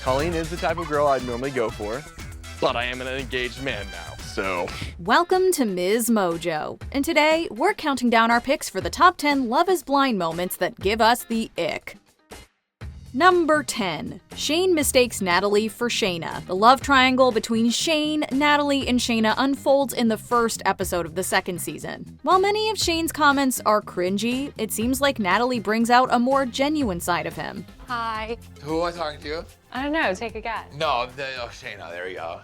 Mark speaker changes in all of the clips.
Speaker 1: Colleen is the type of girl I'd normally go for, but I am an engaged man now, so.
Speaker 2: Welcome to Ms. Mojo, and today we're counting down our picks for the top 10 Love is Blind moments that give us the ick. Number 10. Shayne mistakes Natalie for Shayna. The love triangle between Shayne, Natalie, and Shayna unfolds in the first episode of the second season. While many of Shayne's comments are cringy, it seems like Natalie brings out a more genuine side of him.
Speaker 3: Hi.
Speaker 4: Who am I talking to?
Speaker 3: I don't know, take a guess.
Speaker 4: No, Shayna, there you go.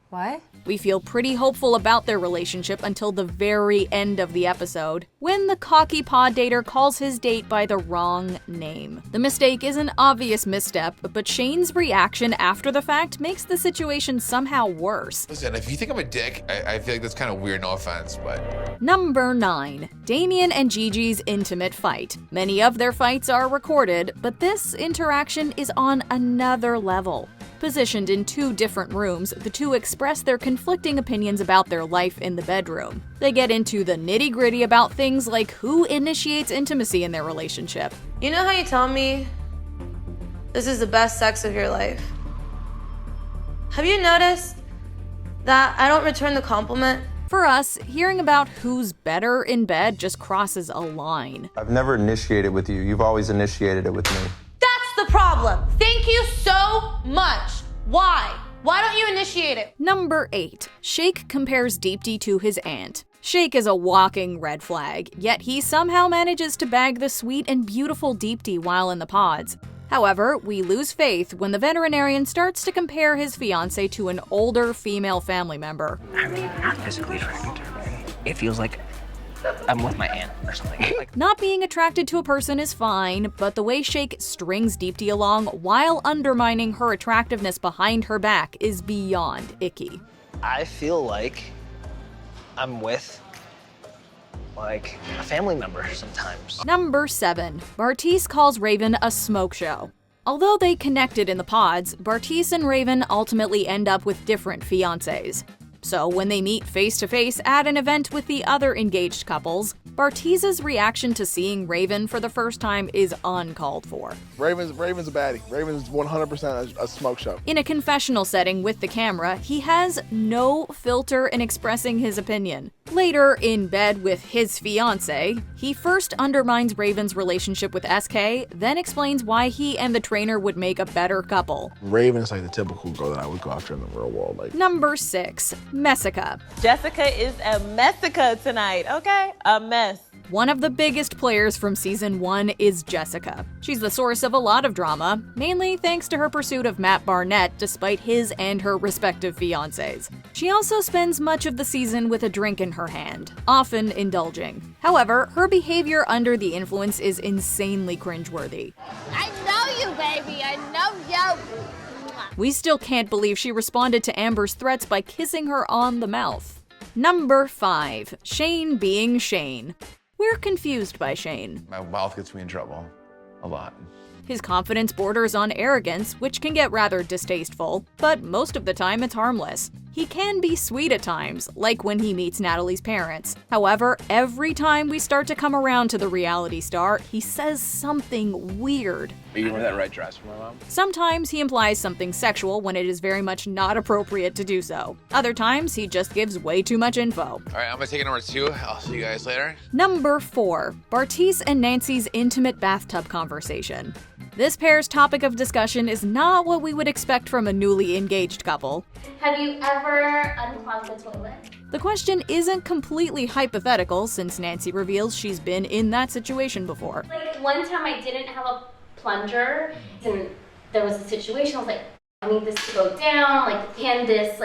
Speaker 3: What?
Speaker 2: We feel pretty hopeful about their relationship until the very end of the episode, when the cocky pod dater calls his date by the wrong name. The mistake is an obvious misstep, but Shayne's reaction after the fact makes the situation somehow worse.
Speaker 4: Listen, if you think I'm a dick, I feel like that's kind of weird, no offense, but...
Speaker 2: Number 9. Damian and Gigis' intimate fight. Many of their fights are recorded, but this interaction is on another level. Positioned in two different rooms, the two express their conflicting opinions about their life in the bedroom. They get into the nitty-gritty about things like who initiates intimacy in their relationship.
Speaker 5: You know how you tell me this is the best sex of your life? Have you noticed that I don't return the compliment?
Speaker 2: For us, hearing about who's better in bed just crosses a line.
Speaker 6: I've never initiated with you. You've always initiated it with me.
Speaker 5: That's the problem. Thank you so much. Why? Why don't you initiate it?
Speaker 2: Number 8. Shake compares Deepy to his aunt. Shake is a walking red flag, yet he somehow manages to bag the sweet and beautiful Deepy while in the pods. However, we lose faith when the veterinarian starts to compare his fiancée to an older female family member.
Speaker 7: I'm not physically attracted to her. It feels like I'm with my aunt or something.
Speaker 2: Not being attracted to a person is fine, but the way Shake strings Deepy along while undermining her attractiveness behind her back is beyond icky.
Speaker 7: I feel like I'm with, like, a family member sometimes.
Speaker 2: Number 7. Bartis calls Raven a smoke show. Although they connected in the pods, Bartis and Raven ultimately end up with different fiancés. So when they meet face-to-face at an event with the other engaged couples, Bartis's reaction to seeing Raven for the first time is uncalled for.
Speaker 1: Raven's a baddie. Raven's 100% a smoke show.
Speaker 2: In a confessional setting with the camera, he has no filter in expressing his opinion. Later, in bed with his fiancée, he first undermines Raven's relationship with SK, then explains why he and the trainer would make a better couple.
Speaker 1: Raven's like the typical girl that I would go after in the real world.
Speaker 2: Number 6. Messica.
Speaker 8: Jessica is a Messica tonight, okay? A mess.
Speaker 2: One of the biggest players from season 1 is Jessica. She's the source of a lot of drama, mainly thanks to her pursuit of Matt Barnett despite his and her respective fiancés. She also spends much of the season with a drink in her hand, often indulging. However, her behavior under the influence is insanely cringeworthy.
Speaker 9: I know you, baby. I know you.
Speaker 2: We still can't believe she responded to Amber's threats by kissing her on the mouth. Number 5. Shayne being Shayne. We're confused by Shayne.
Speaker 4: My mouth gets me in trouble. A lot.
Speaker 2: His confidence borders on arrogance, which can get rather distasteful, but most of the time it's harmless. He can be sweet at times, like when he meets Natalie's parents. However, every time we start to come around to the reality star, he says something weird.
Speaker 4: Are you wearing that red dress for my mom?
Speaker 2: Sometimes he implies something sexual when it is very much not appropriate to do so. Other times, he just gives way too much info.
Speaker 4: All right, I'm gonna take it number 2. I'll see you guys later.
Speaker 2: Number 4. Bartis and Nancy's intimate bathtub conversation. This pair's topic of discussion is not what we would expect from a newly engaged couple.
Speaker 9: Have you ever unclogged the toilet?
Speaker 2: The question isn't completely hypothetical since Nancy reveals she's been in that situation before.
Speaker 9: Like one time I didn't have a plunger and there was a situation, I was like, I need this to go down, like can this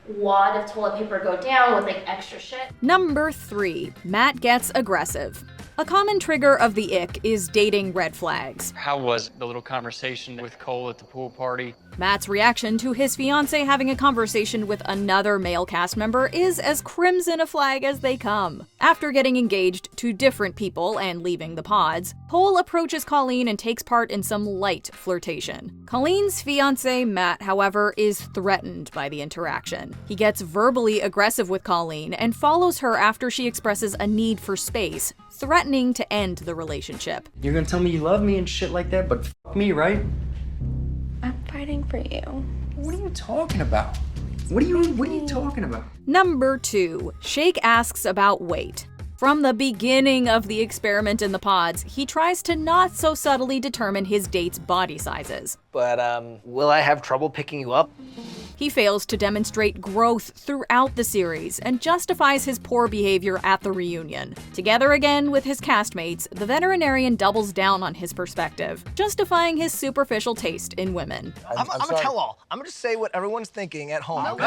Speaker 9: wad of toilet paper go down with extra shit?
Speaker 2: Number 3. Matt gets aggressive. A common trigger of the ick is dating red flags.
Speaker 10: How was the little conversation with Cole at the pool party?
Speaker 2: Matt's reaction to his fiancée having a conversation with another male cast member is as crimson a flag as they come. After getting engaged to different people and leaving the pods, Cole approaches Colleen and takes part in some light flirtation. Colleen's fiancé, Matt, however, is threatened by the interaction. He gets verbally aggressive with Colleen and follows her after she expresses a need for space, threatening to end the relationship.
Speaker 11: You're gonna tell me you love me and shit like that, but f*** me, right?
Speaker 3: I
Speaker 5: writing for you.
Speaker 11: What are you talking about? What are you talking about?
Speaker 2: Number 2. Shake asks about weight. From the beginning of the experiment in the pods, he tries to not so subtly determine his date's body sizes.
Speaker 7: But, will I have trouble picking you up?
Speaker 2: He fails to demonstrate growth throughout the series and justifies his poor behavior at the reunion. Together again with his castmates, the veterinarian doubles down on his perspective, justifying his superficial taste in women.
Speaker 7: I'm a tell-all. I'm gonna just say what everyone's thinking at home.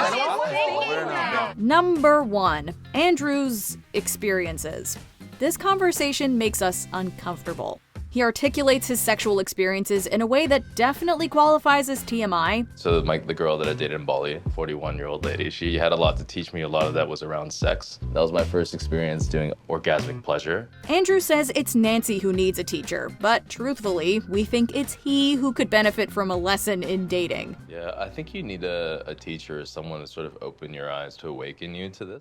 Speaker 2: Number 1. Andrew's experiences. This conversation makes us uncomfortable. He articulates his sexual experiences in a way that definitely qualifies as TMI.
Speaker 12: So the girl that I dated in Bali, 41-year-old lady, she had a lot to teach me. A lot of that was around sex. That was my first experience doing orgasmic pleasure.
Speaker 2: Andrew says it's Nancy who needs a teacher, but truthfully, we think it's he who could benefit from a lesson in dating.
Speaker 12: Yeah, I think you need a teacher or someone to sort of open your eyes to awaken you to this.